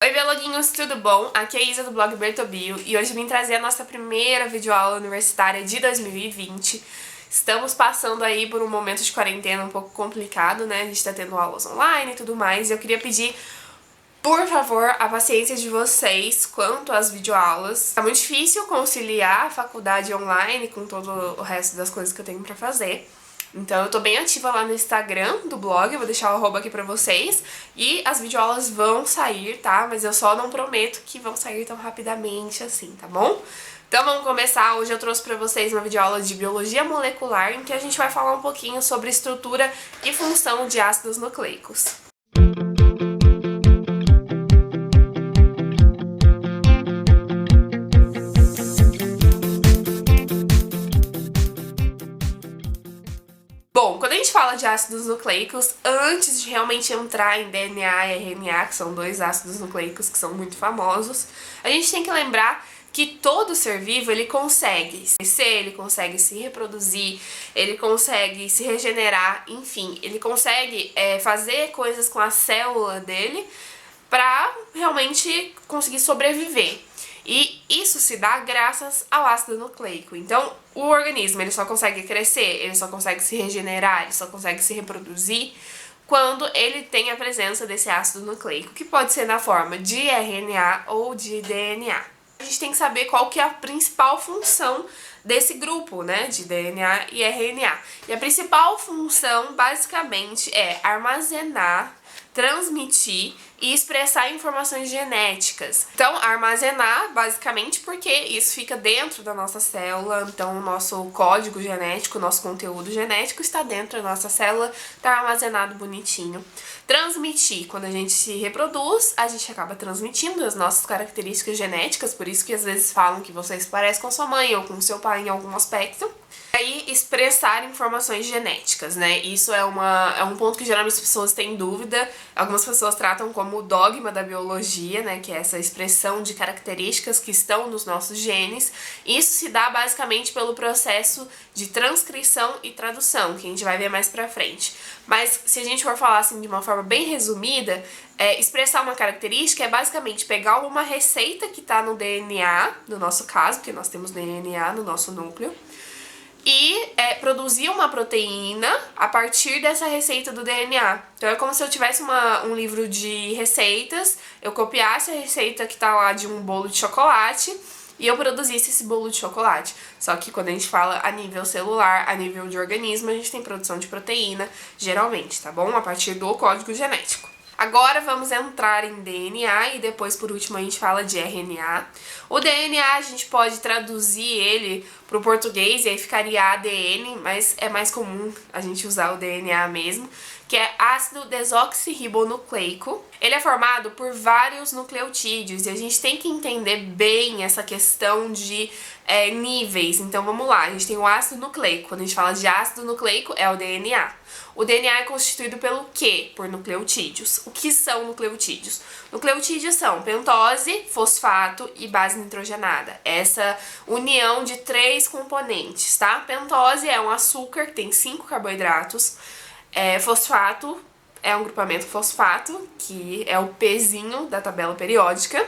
Oi, biologuinhos, tudo bom? Aqui é a Isa do blog Bertobio e hoje vim trazer a nossa primeira videoaula universitária de 2020. Estamos passando aí por um momento de quarentena um pouco complicado, né? A gente tá tendo aulas online e tudo mais, e eu queria pedir, por favor, a paciência de vocês quanto às videoaulas. Tá muito difícil conciliar a faculdade online com todo o resto das coisas que eu tenho pra fazer. Então eu tô bem ativa lá no Instagram do blog, eu vou deixar o arroba aqui pra vocês. E as videoaulas vão sair, tá? Mas eu só não prometo que vão sair tão rapidamente assim, tá bom? Então vamos começar. Hoje eu trouxe pra vocês uma videoaula de biologia molecular, em que a gente vai falar um pouquinho sobre estrutura e função de ácidos nucleicos. Bom, quando a gente fala de ácidos nucleicos, antes de realmente entrar em DNA e RNA, que são dois ácidos nucleicos que são muito famosos, a gente tem que lembrar que todo ser vivo ele consegue crescer, ele consegue se reproduzir, ele consegue se regenerar, enfim, ele consegue fazer coisas com a célula dele para realmente conseguir sobreviver. E isso se dá graças ao ácido nucleico. Então, o organismo ele só consegue crescer, ele só consegue se regenerar, ele só consegue se reproduzir quando ele tem a presença desse ácido nucleico, que pode ser na forma de RNA ou de DNA. A gente tem que saber qual que é a principal função desse grupo, né, de DNA e RNA. E a principal função, basicamente, é armazenar, transmitir e expressar informações genéticas. Então, armazenar, basicamente, porque isso fica dentro da nossa célula, então o nosso código genético, o nosso conteúdo genético está dentro da nossa célula, está armazenado bonitinho. Transmitir, quando a gente se reproduz, a gente acaba transmitindo as nossas características genéticas, por isso que às vezes falam que vocês parecem com sua mãe ou com seu pai em algum aspecto. E aí, expressar informações genéticas, né? Isso é um ponto que geralmente as pessoas têm dúvida. Algumas pessoas tratam como o dogma da biologia, né? Que é essa expressão de características que estão nos nossos genes. Isso se dá basicamente pelo processo de transcrição e tradução, que a gente vai ver mais pra frente. Mas se a gente for falar assim de uma forma bem resumida, expressar uma característica é basicamente pegar uma receita que tá no DNA, no nosso caso, porque nós temos DNA no nosso núcleo, e produzir uma proteína a partir dessa receita do DNA. Então é como se eu tivesse um livro de receitas, eu copiasse a receita que tá lá de um bolo de chocolate e eu produzisse esse bolo de chocolate. Só que quando a gente fala a nível celular, a nível de organismo, a gente tem produção de proteína, geralmente, tá bom? A partir do código genético. Agora vamos entrar em DNA e depois, por último, a gente fala de RNA. O DNA a gente pode traduzir ele para o português e aí ficaria ADN, mas é mais comum a gente usar o DNA mesmo, que é ácido desoxirribonucleico. Ele é formado por vários nucleotídeos e a gente tem que entender bem essa questão de níveis. Então vamos lá, a gente tem o ácido nucleico. Quando a gente fala de ácido nucleico, é o DNA. O DNA é constituído pelo quê? Por nucleotídeos. O que são nucleotídeos? Nucleotídeos são pentose, fosfato e base nitrogenada. Essa união de três componentes, tá? Pentose é um açúcar que tem 5 carboidratos. Fosfato é um grupamento fosfato, que é o Pzinho da tabela periódica.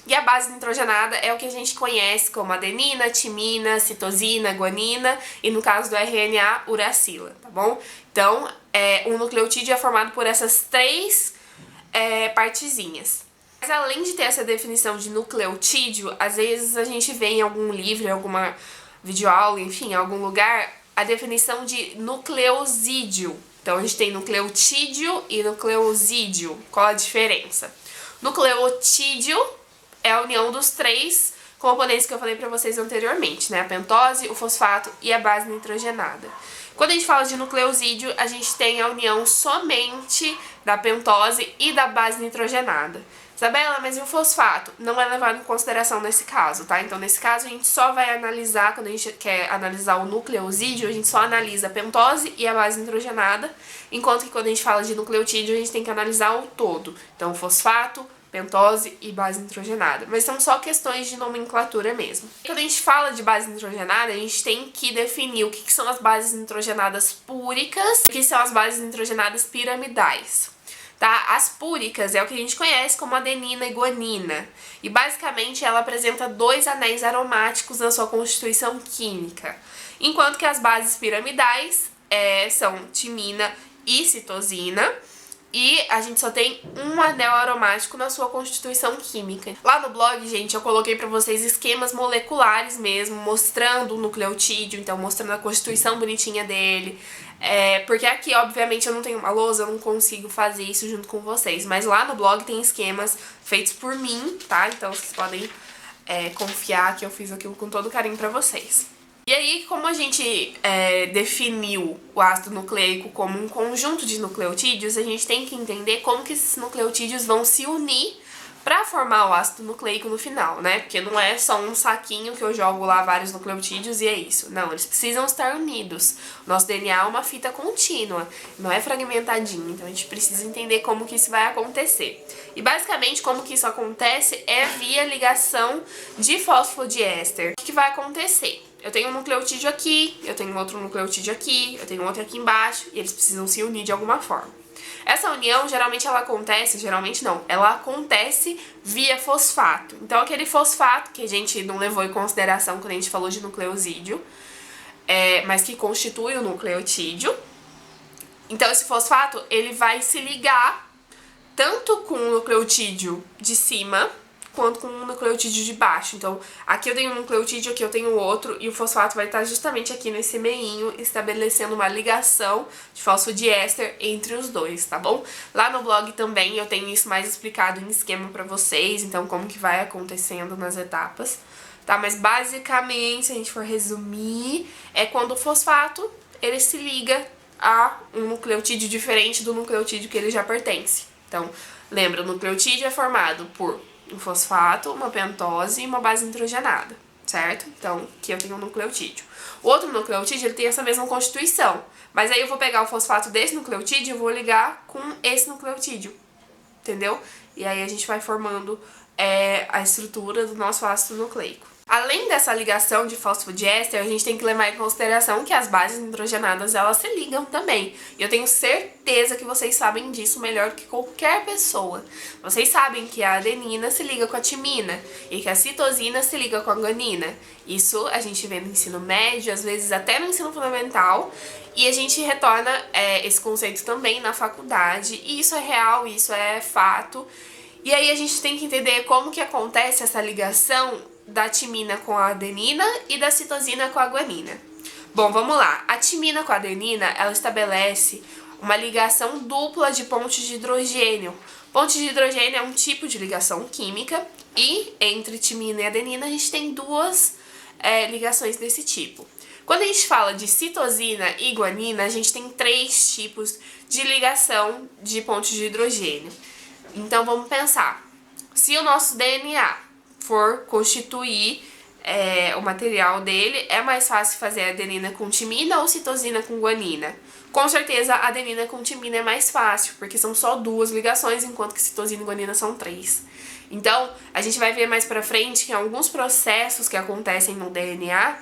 E a base nitrogenada é o que a gente conhece como adenina, timina, citosina, guanina e no caso do RNA, uracila, tá bom? Então, o nucleotídeo é formado por essas três partezinhas. Mas além de ter essa definição de nucleotídeo, às vezes a gente vê em algum livro, em alguma videoaula, enfim, em algum lugar, a definição de nucleosídeo. Então a gente tem nucleotídeo e nucleosídeo. Qual a diferença? Nucleotídeo é a união dos três componentes que eu falei pra vocês anteriormente, né? A pentose, o fosfato e a base nitrogenada. Quando a gente fala de nucleosídeo, a gente tem a união somente da pentose e da base nitrogenada. Isabela, mas e o fosfato? Não é levado em consideração nesse caso, tá? Então, nesse caso, a gente só vai analisar, quando a gente quer analisar o nucleosídeo, a gente só analisa a pentose e a base nitrogenada, enquanto que quando a gente fala de nucleotídeo, a gente tem que analisar o todo. Então, fosfato, pentose e base nitrogenada. Mas são só questões de nomenclatura mesmo. Quando a gente fala de base nitrogenada, a gente tem que definir o que são as bases nitrogenadas púricas e o que são as bases nitrogenadas piramidais. tá? As púricas é o que a gente conhece como adenina e guanina. E basicamente ela apresenta 2 anéis aromáticos na sua constituição química. Enquanto que as bases piramidais são timina e citosina. E a gente só tem um anel aromático na sua constituição química. Lá no blog, gente, eu coloquei pra vocês esquemas moleculares mesmo, mostrando o nucleotídeo, então mostrando a constituição bonitinha dele. Porque aqui, obviamente, eu não tenho uma lousa, eu não consigo fazer isso junto com vocês. Mas lá no blog tem esquemas feitos por mim, tá? Então vocês podem confiar que eu fiz aquilo com todo carinho pra vocês. E aí, como a gente definiu o ácido nucleico como um conjunto de nucleotídeos, a gente tem que entender como que esses nucleotídeos vão se unir para formar o ácido nucleico no final, né? Porque não é só um saquinho que eu jogo lá vários nucleotídeos e é isso. Não, eles precisam estar unidos. O nosso DNA é uma fita contínua, não é fragmentadinho. Então a gente precisa entender como que isso vai acontecer. E basicamente como que isso acontece é via ligação de fosfodiéster. O que vai acontecer? Eu tenho um nucleotídeo aqui, eu tenho outro nucleotídeo aqui, eu tenho outro aqui embaixo e eles precisam se unir de alguma forma. Essa união, geralmente ela acontece, geralmente não, ela acontece via fosfato. Então aquele fosfato que a gente não levou em consideração quando a gente falou de nucleosídeo, mas que constitui o nucleotídeo. Então esse fosfato, ele vai se ligar tanto com o nucleotídeo de cima, quanto com o nucleotídeo de baixo. Então, aqui eu tenho um nucleotídeo, aqui eu tenho outro, e o fosfato vai estar justamente aqui nesse meinho, estabelecendo uma ligação de fosfodiéster entre os dois, tá bom? Lá no blog também eu tenho isso mais explicado em esquema pra vocês, então como que vai acontecendo nas etapas, tá? Mas basicamente, se a gente for resumir, é quando o fosfato, ele se liga a um nucleotídeo diferente do nucleotídeo que ele já pertence. Então, lembra, o nucleotídeo é formado por um fosfato, uma pentose e uma base nitrogenada, certo? Então, aqui eu tenho um nucleotídeo. O outro nucleotídeo, ele tem essa mesma constituição, mas aí eu vou pegar o fosfato desse nucleotídeo e vou ligar com esse nucleotídeo, entendeu? E aí a gente vai formando a estrutura do nosso ácido nucleico. Além dessa ligação de fosfodiéster, a gente tem que levar em consideração que as bases nitrogenadas, elas se ligam também. E eu tenho certeza que vocês sabem disso melhor do que qualquer pessoa. Vocês sabem que a adenina se liga com a timina e que a citosina se liga com a guanina. Isso a gente vê no ensino médio, às vezes até no ensino fundamental, e a gente retorna esse conceito também na faculdade. E isso é real, isso é fato. E aí a gente tem que entender como que acontece essa ligação da timina com a adenina e da citosina com a guanina. Bom, vamos lá. A timina com a adenina, ela estabelece uma ligação dupla de pontos de hidrogênio. Ponte de hidrogênio é um tipo de ligação química e entre timina e adenina a gente tem duas ligações desse tipo. Quando a gente fala de citosina e guanina, a gente tem 3 tipos de ligação de pontos de hidrogênio. Então vamos pensar, se o nosso DNA for constituir o material dele, é mais fácil fazer adenina com timina ou citosina com guanina? Com certeza a adenina com timina é mais fácil, porque são só 2 ligações, enquanto que citosina e guanina são 3. Então, a gente vai ver mais pra frente que alguns processos que acontecem no DNA,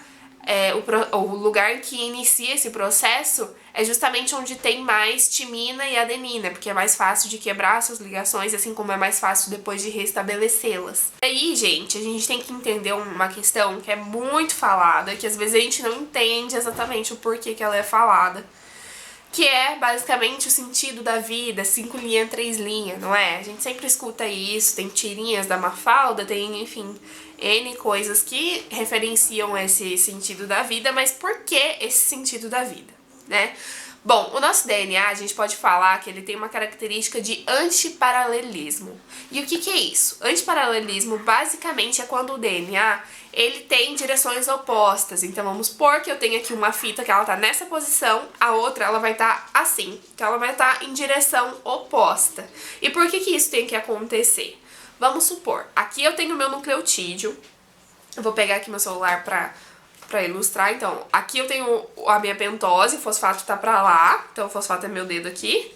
o lugar que inicia esse processo é justamente onde tem mais timina e adenina, porque é mais fácil de quebrar essas ligações, assim como é mais fácil depois de restabelecê-las. E aí, gente, a gente tem que entender uma questão que é muito falada, que às vezes a gente não entende exatamente o porquê que ela é falada, que é basicamente o sentido da vida, 5 linhas, 3 linhas, não é? A gente sempre escuta isso, tem tirinhas da Mafalda, tem, enfim, N coisas que referenciam esse sentido da vida, mas por que esse sentido da vida, né? Bom, o nosso DNA, a gente pode falar que ele tem uma característica de antiparalelismo. E o que é isso? Antiparalelismo basicamente é quando o DNA ele tem direções opostas. Então vamos supor que eu tenho aqui uma fita que ela tá nessa posição, a outra ela vai estar assim, que ela vai estar em direção oposta. E por que isso tem que acontecer? Vamos supor, aqui eu tenho o meu nucleotídeo, eu vou pegar aqui meu celular pra ilustrar, então, aqui eu tenho a minha pentose, o fosfato tá pra lá, então o fosfato é meu dedo aqui,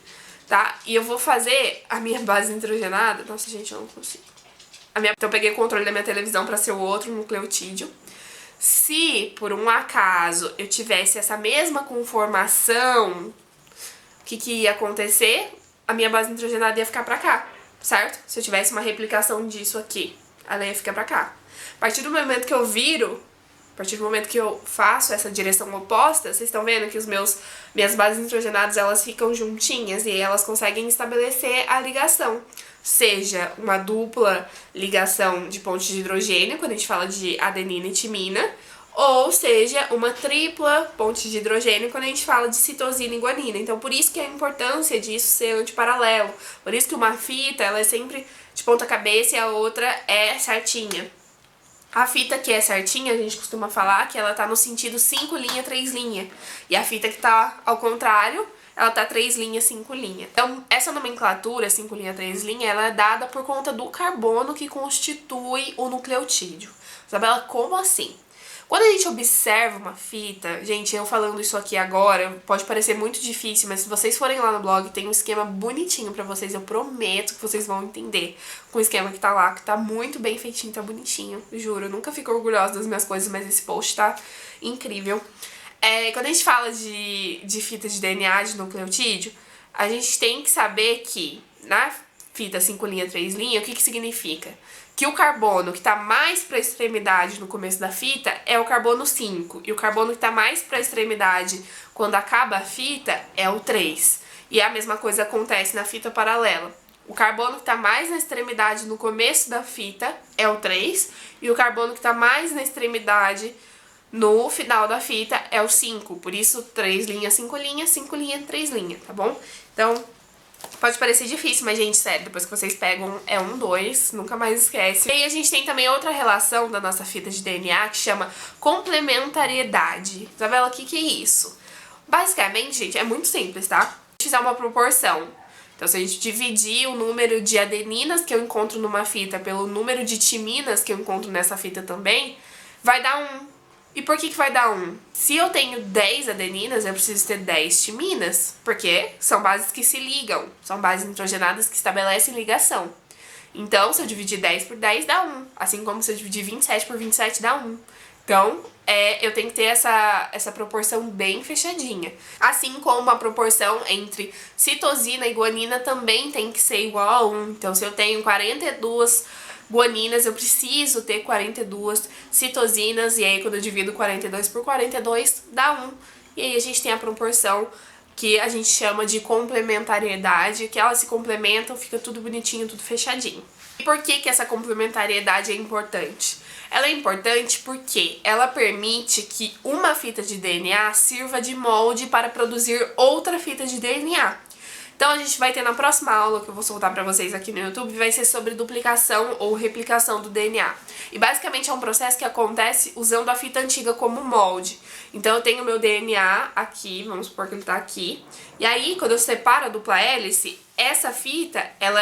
tá? E eu vou fazer a minha base nitrogenada, nossa gente, eu não consigo. Então eu peguei o controle da minha televisão pra ser o outro nucleotídeo. Se, por um acaso, eu tivesse essa mesma conformação, o que ia acontecer? a minha base nitrogenada ia ficar pra cá, certo? Se eu tivesse uma replicação disso aqui, ela ia ficar pra cá. A partir do momento que eu viro, a partir do momento que eu faço essa direção oposta, vocês estão vendo que minhas bases nitrogenadas, elas ficam juntinhas e elas conseguem estabelecer a ligação. Seja uma dupla ligação de ponte de hidrogênio, quando a gente fala de adenina e timina, ou seja, uma tripla ponte de hidrogênio quando a gente fala de citosina e guanina. Então, por isso que a importância disso ser antiparalelo. Por isso que uma fita, ela é sempre de ponta cabeça e a outra é certinha. A fita que é certinha, a gente costuma falar que ela tá no sentido 5 linha, 3 linha. E a fita que tá ao contrário, ela tá 3 linhas, 5 linha. Então, essa nomenclatura, 5 linha, 3 linha, ela é dada por conta do carbono que constitui o nucleotídeo. Isabela, como assim? Quando a gente observa uma fita, gente, eu falando isso aqui agora, pode parecer muito difícil, mas se vocês forem lá no blog, tem um esquema bonitinho pra vocês, eu prometo que vocês vão entender. Com o esquema que tá lá, que tá muito bem feitinho, tá bonitinho, juro. Eu nunca fico orgulhosa das minhas coisas, mas esse post tá incrível. Quando a gente fala de fita de DNA, de nucleotídeo, a gente tem que saber que na fita 5 linha, 3 linha, o que significa? Que o carbono que está mais para a extremidade no começo da fita é o carbono 5. E o carbono que está mais para a extremidade quando acaba a fita é o 3. E a mesma coisa acontece na fita paralela. O carbono que está mais na extremidade no começo da fita é o 3. E o carbono que está mais na extremidade no final da fita é o 5. Por isso, 3 linhas, 5 linhas, 5 linhas, 3 linhas, tá bom? Então, pode parecer difícil, mas, gente, sério, depois que vocês pegam, é 1, 2, nunca mais esquece. E aí a gente tem também outra relação da nossa fita de DNA que chama complementariedade. Isabela, o que é isso? Basicamente, gente, é muito simples, tá? Se a gente fizer uma proporção, então se a gente dividir o número de adeninas que eu encontro numa fita pelo número de timinas que eu encontro nessa fita também, vai dar 1. E por que vai dar 1? Se eu tenho 10 adeninas, eu preciso ter 10 timinas, porque são bases que se ligam, são bases nitrogenadas que estabelecem ligação. Então, se eu dividir 10 por 10, dá 1. Assim como se eu dividir 27 por 27, dá 1. Então, eu tenho que ter essa proporção bem fechadinha. Assim como a proporção entre citosina e guanina também tem que ser igual a 1. Então, se eu tenho 42 guaninas, eu preciso ter 42 citosinas, e aí quando eu divido 42 por 42, dá 1. E aí a gente tem a proporção que a gente chama de complementariedade, que elas se complementam, fica tudo bonitinho, tudo fechadinho. E por que essa complementariedade é importante? Ela é importante porque ela permite que uma fita de DNA sirva de molde para produzir outra fita de DNA. Então a gente vai ter na próxima aula, que eu vou soltar pra vocês aqui no YouTube, vai ser sobre duplicação ou replicação do DNA. E basicamente é um processo que acontece usando a fita antiga como molde. Então eu tenho meu DNA aqui, vamos supor que ele tá aqui. E aí, quando eu separo a dupla hélice, essa fita, ela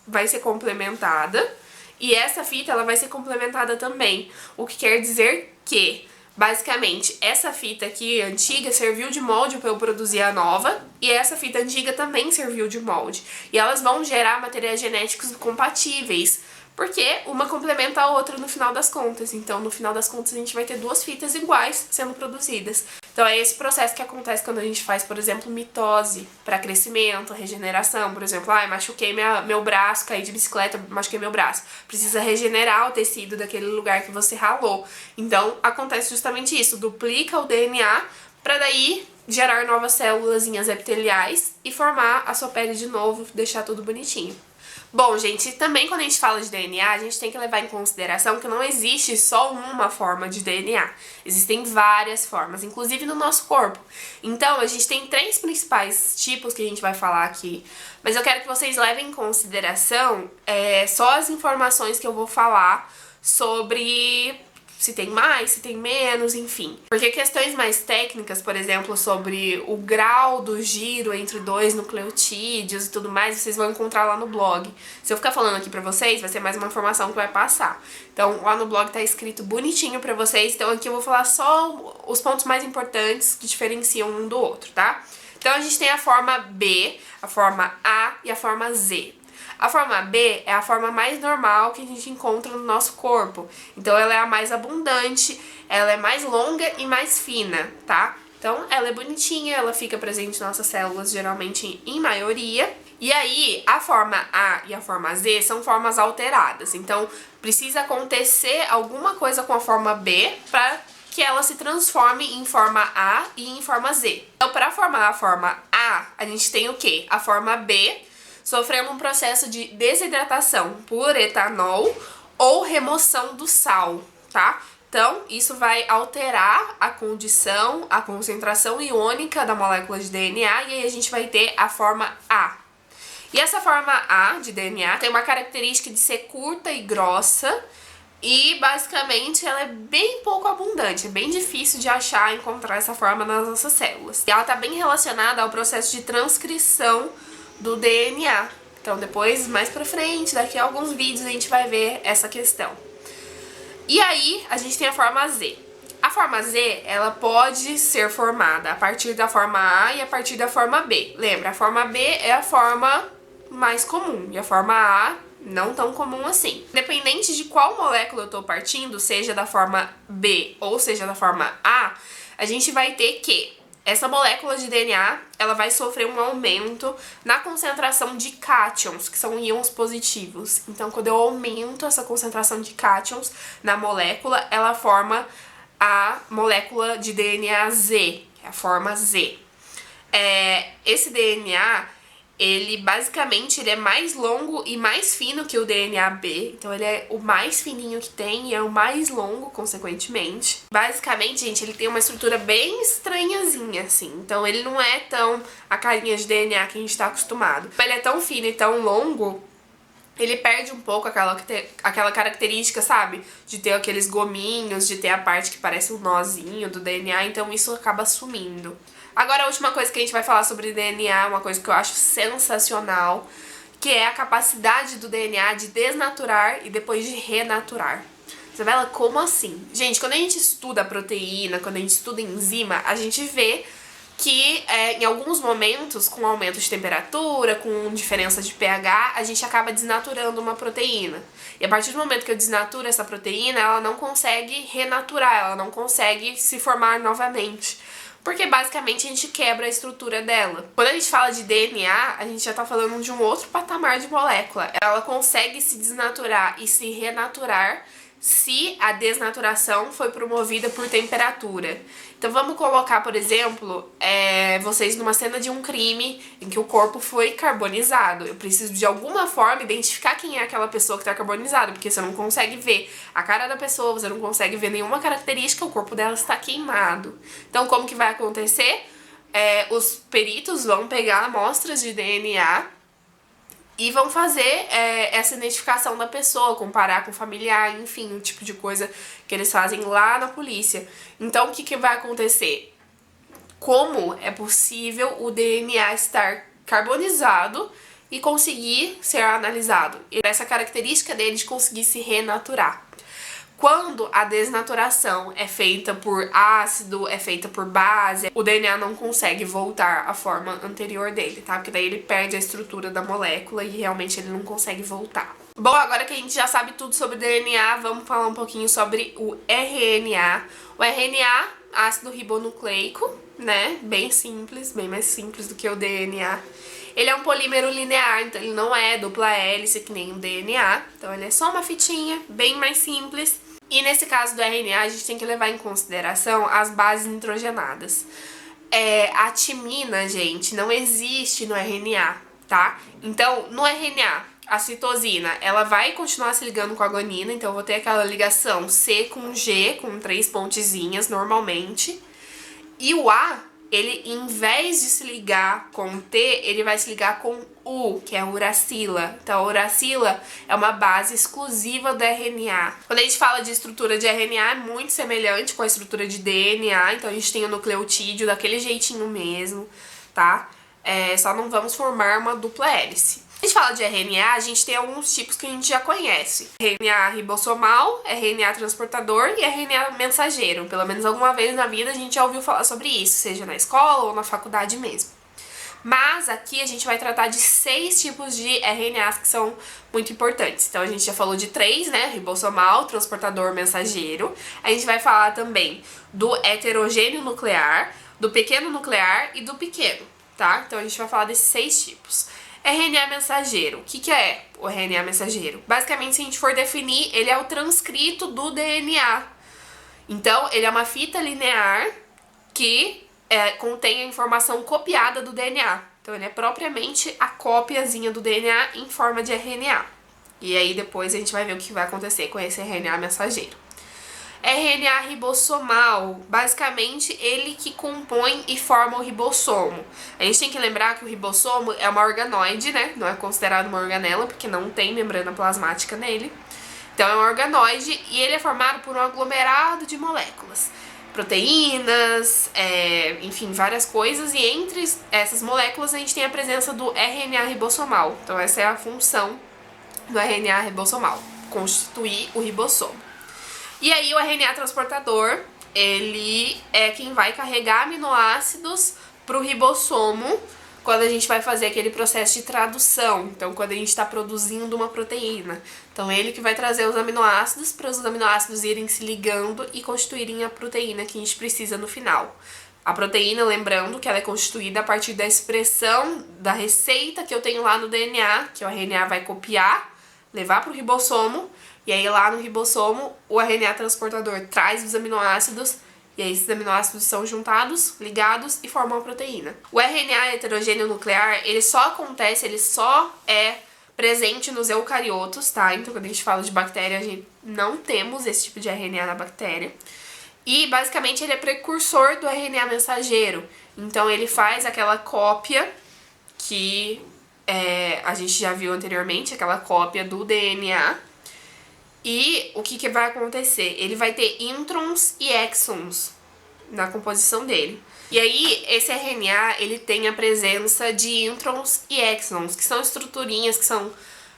vai ser complementada. E essa fita, ela vai ser complementada também. O que quer dizer que, basicamente, essa fita aqui antiga serviu de molde para eu produzir a nova, e essa fita antiga também serviu de molde. E elas vão gerar materiais genéticos compatíveis, porque uma complementa a outra no final das contas. Então, no final das contas, a gente vai ter duas fitas iguais sendo produzidas. Então, é esse processo que acontece quando a gente faz, por exemplo, mitose para crescimento, regeneração. Por exemplo, machuquei meu braço, caí de bicicleta, machuquei meu braço. Precisa regenerar o tecido daquele lugar que você ralou. Então, acontece justamente isso. Duplica o DNA para daí gerar novas células epiteliais e formar a sua pele de novo, deixar tudo bonitinho. Bom, gente, também quando a gente fala de DNA, a gente tem que levar em consideração que não existe só uma forma de DNA. Existem várias formas, inclusive no nosso corpo. Então, a gente tem 3 principais tipos que a gente vai falar aqui. Mas eu quero que vocês levem em consideração só as informações que eu vou falar sobre se tem mais, se tem menos, enfim. Porque questões mais técnicas, por exemplo, sobre o grau do giro entre 2 nucleotídeos e tudo mais, vocês vão encontrar lá no blog. Se eu ficar falando aqui pra vocês, vai ser mais uma informação que vai passar. Então, lá no blog tá escrito bonitinho pra vocês. Então, aqui eu vou falar só os pontos mais importantes que diferenciam um do outro, tá? Então, a gente tem a forma B, a forma A e a forma Z. A forma B é a forma mais normal que a gente encontra no nosso corpo. Então, ela é a mais abundante, ela é mais longa e mais fina, tá? Então, ela é bonitinha, ela fica presente em nossas células, geralmente em maioria. E aí, a forma A e a forma Z são formas alteradas. Então, precisa acontecer alguma coisa com a forma B para que ela se transforme em forma A e em forma Z. Então, para formar a forma A, a gente tem o quê? A forma B sofrendo um processo de desidratação por etanol ou remoção do sal, tá? Então, isso vai alterar a condição, a concentração iônica da molécula de DNA e aí a gente vai ter a forma A. E essa forma A de DNA tem uma característica de ser curta e grossa e basicamente ela é bem pouco abundante, é bem difícil de achar e encontrar essa forma nas nossas células. E ela está bem relacionada ao processo de transcrição do DNA. Então depois, mais pra frente, daqui a alguns vídeos a gente vai ver essa questão. E aí a gente tem a forma Z. A forma Z, ela pode ser formada a partir da forma A e a partir da forma B. Lembra, a forma B é a forma mais comum e a forma A não tão comum assim. Independente de qual molécula eu tô partindo, seja da forma B ou seja da forma A gente vai ter que essa molécula de DNA, ela vai sofrer um aumento na concentração de cátions, que são íons positivos. Então, quando eu aumento essa concentração de cátions na molécula, ela forma a molécula de DNA Z, que é a forma Z. Esse DNA, ele basicamente ele é mais longo e mais fino que o DNA B, então ele é o mais fininho que tem e é o mais longo, consequentemente. Basicamente, gente, ele tem uma estrutura bem estranhazinha, assim, então ele não é tão a carinha de DNA que a gente tá acostumado. Ele é tão fino e tão longo, ele perde um pouco aquela característica, sabe? De ter aqueles gominhos, de ter a parte que parece um nozinho do DNA, então isso acaba sumindo. Agora, a última coisa que a gente vai falar sobre DNA, uma coisa que eu acho sensacional, que é a capacidade do DNA de desnaturar e depois de renaturar. Isabela, como assim? Gente, quando a gente estuda proteína, quando a gente estuda enzima, a gente vê que em alguns momentos, com aumento de temperatura, com diferença de pH, a gente acaba desnaturando uma proteína. E a partir do momento que eu desnaturo essa proteína, ela não consegue renaturar, ela não consegue se formar novamente. Porque basicamente a gente quebra a estrutura dela. Quando a gente fala de DNA, a gente já tá falando de um outro patamar de molécula. Ela consegue se desnaturar e se renaturar se a desnaturação foi promovida por temperatura. Então vamos colocar, por exemplo, vocês numa cena de um crime em que o corpo foi carbonizado. Eu preciso de alguma forma identificar quem é aquela pessoa que está carbonizada, porque você não consegue ver a cara da pessoa, você não consegue ver nenhuma característica, o corpo dela está queimado. Então como que vai acontecer? Os peritos vão pegar amostras de DNA e vão fazer essa identificação da pessoa, comparar com o familiar, enfim, o tipo de coisa que eles fazem lá na polícia. Então, o que vai acontecer? Como é possível o DNA estar carbonizado e conseguir ser analisado? E essa característica dele de conseguir se renaturar. Quando a desnaturação é feita por ácido, é feita por base, o DNA não consegue voltar à forma anterior dele, tá? Porque daí ele perde a estrutura da molécula e realmente ele não consegue voltar. Bom, agora que a gente já sabe tudo sobre DNA, vamos falar um pouquinho sobre o RNA. O RNA, ácido ribonucleico, né? Bem simples, bem mais simples do que o DNA. Ele é um polímero linear, então ele não é dupla hélice que nem o DNA. Então ele é só uma fitinha, bem mais simples. E nesse caso do RNA, a gente tem que levar em consideração as bases nitrogenadas. A timina, gente, não existe no RNA, tá? Então, no RNA, a citosina, ela vai continuar se ligando com a guanina, então eu vou ter aquela ligação C com G, com 3 pontezinhas, normalmente. E o A, ele, em vez de se ligar com T, ele vai se ligar com U, que é a uracila. Então, a uracila é uma base exclusiva do RNA. Quando a gente fala de estrutura de RNA, é muito semelhante com a estrutura de DNA. Então, a gente tem o nucleotídeo daquele jeitinho mesmo, tá? Só não vamos formar uma dupla hélice. Quando a gente fala de RNA, a gente tem alguns tipos que a gente já conhece. RNA ribossomal, RNA transportador e RNA mensageiro. Pelo menos alguma vez na vida a gente já ouviu falar sobre isso, seja na escola ou na faculdade mesmo. Mas aqui a gente vai tratar de 6 tipos de RNAs que são muito importantes. Então a gente já falou de 3, né? Ribossomal, transportador, mensageiro. A gente vai falar também do heterogêneo nuclear, do pequeno nuclear e do pequeno, tá? Então a gente vai falar desses 6 tipos. RNA mensageiro. O que é o RNA mensageiro? Basicamente, se a gente for definir, ele é o transcrito do DNA. Então, ele é uma fita linear que contém a informação copiada do DNA. Então, ele é propriamente a cópiazinha do DNA em forma de RNA. E aí, depois a gente vai ver o que vai acontecer com esse RNA mensageiro. RNA ribossomal, basicamente ele que compõe e forma o ribossomo. A gente tem que lembrar que o ribossomo é uma organoide, né? Não é considerado uma organela, porque não tem membrana plasmática nele. Então é um organoide e ele é formado por um aglomerado de moléculas. Proteínas, enfim, várias coisas. E entre essas moléculas a gente tem a presença do RNA ribossomal. Então essa é a função do RNA ribossomal, constituir o ribossomo. E aí o RNA transportador, ele é quem vai carregar aminoácidos para o ribossomo quando a gente vai fazer aquele processo de tradução. Então, quando a gente está produzindo uma proteína. Então, ele que vai trazer os aminoácidos para os aminoácidos irem se ligando e constituírem a proteína que a gente precisa no final. A proteína, lembrando que ela é constituída a partir da expressão da receita que eu tenho lá no DNA, que o RNA vai copiar, levar para o ribossomo. E aí lá no ribossomo, o RNA transportador traz os aminoácidos, e aí esses aminoácidos são juntados, ligados e formam a proteína. O RNA heterogêneo nuclear, ele só é presente nos eucariotos, tá? Então quando a gente fala de bactéria, a gente não temos esse tipo de RNA na bactéria. E basicamente ele é precursor do RNA mensageiro. Então ele faz aquela cópia que a gente já viu anteriormente, aquela cópia do DNA. E o que vai acontecer? Ele vai ter introns e exons na composição dele. E aí, esse RNA, ele tem a presença de introns e exons, que são estruturinhas, que são,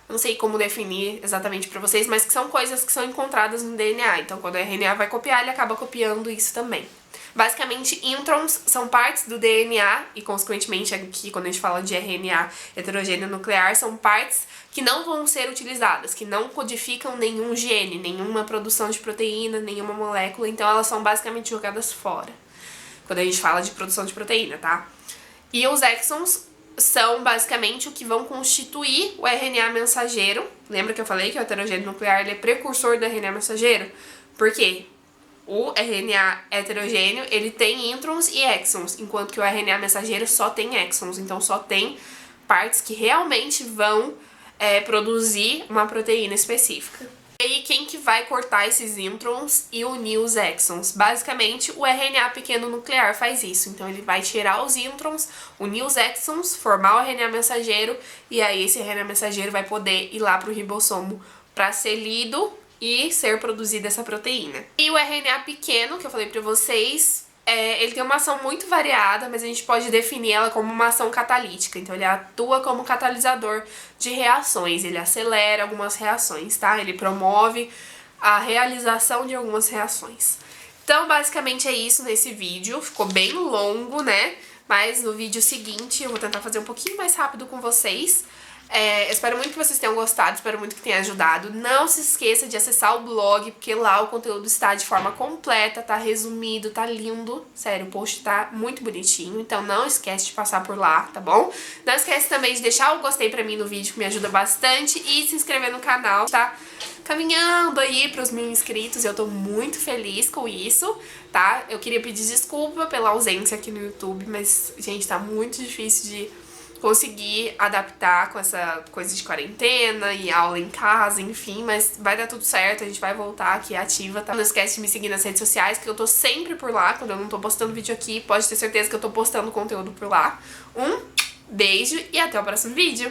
não sei como definir exatamente pra vocês, mas que são coisas que são encontradas no DNA. Então, quando o RNA vai copiar, ele acaba copiando isso também. Basicamente, introns são partes do DNA e, consequentemente, aqui, quando a gente fala de RNA heterogêneo nuclear, são partes que não vão ser utilizadas, que não codificam nenhum gene, nenhuma produção de proteína, nenhuma molécula, então elas são basicamente jogadas fora, quando a gente fala de produção de proteína, tá? E os exons são basicamente o que vão constituir o RNA mensageiro. Lembra que eu falei que o heterogêneo nuclear ele é precursor do RNA mensageiro? Por quê? O RNA heterogêneo, ele tem introns e exons, enquanto que o RNA mensageiro só tem exons, então só tem partes que realmente vão produzir uma proteína específica. E aí, quem que vai cortar esses introns e unir os exons? Basicamente, o RNA pequeno nuclear faz isso. Então, ele vai tirar os introns, unir os exons, formar o RNA mensageiro, e aí esse RNA mensageiro vai poder ir lá para o ribossomo para ser lido e ser produzida essa proteína. E o RNA pequeno, que eu falei pra vocês, ele tem uma ação muito variada, mas a gente pode definir ela como uma ação catalítica. Então ele atua como catalisador de reações, ele acelera algumas reações, tá? Ele promove a realização de algumas reações. Então basicamente é isso nesse vídeo, ficou bem longo, né? Mas no vídeo seguinte eu vou tentar fazer um pouquinho mais rápido com vocês. Espero muito que vocês tenham gostado, espero muito que tenha ajudado. Não se esqueça de acessar o blog, porque lá o conteúdo está de forma completa, tá resumido, tá lindo. Sério, o post tá muito bonitinho, então não esquece de passar por lá, tá bom? Não esquece também de deixar o gostei pra mim no vídeo, que me ajuda bastante, e se inscrever no canal, tá? Caminhando aí pros 1000 inscritos, eu tô muito feliz com isso, tá? Eu queria pedir desculpa pela ausência aqui no YouTube, mas, gente, tá muito difícil de conseguir adaptar com essa coisa de quarentena e aula em casa, enfim, mas vai dar tudo certo, a gente vai voltar aqui ativa, tá? Não esquece de me seguir nas redes sociais, que eu tô sempre por lá, quando eu não tô postando vídeo aqui, pode ter certeza que eu tô postando conteúdo por lá. Um beijo e até o próximo vídeo!